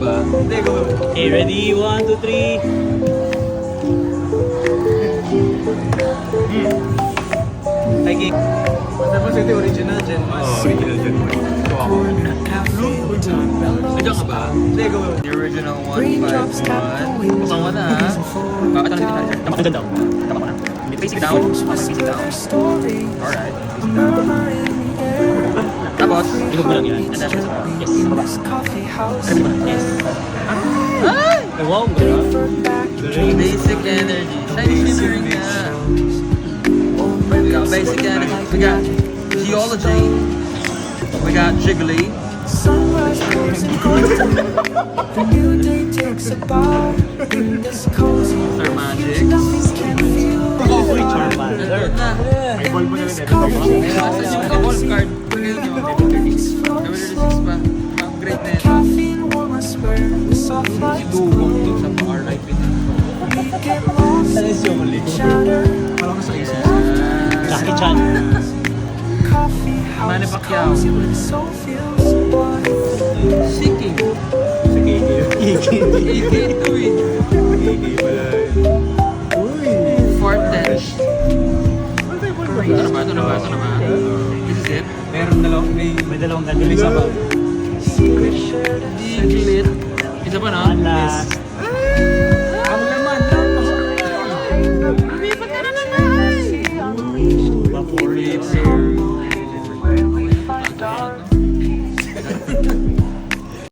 ba? Hindi, go. Okay, ready? 1, 2, 3. Hiking. Tapos ito yung original Gen Mas. Original dyan. Ito ako. Nandiyan ka ba? Hindi, go. The original 151. Kusang mo na ha. Bakit ano dito? Tama ko dyan daw. Tama ko na. Face it down. Face it down. Alright. Face it down. Tapos, Ilog mo lang yan. And then, yes. Baba. Sabi mo na. Yes. Ay! Wow, gano'n. basic energy. Shiny shimmering nga. We got basic energy. We got geology. We got jiggly. Sir Magic. Uy, Charmander. May ball mo na rin. Asa yung ka-ball card? Bigay nyo. Level 36 pa. Upgrade na ito. Idugong dun sa R9 Ano yung mali? Parang sa isa. Jackie Chan. Manny Pacquiao. Seeking. AK2 eh. Fortes. Ito na ba? This is it. May dalawang gagawin sa bag. Diglett. Isa pa na? Last.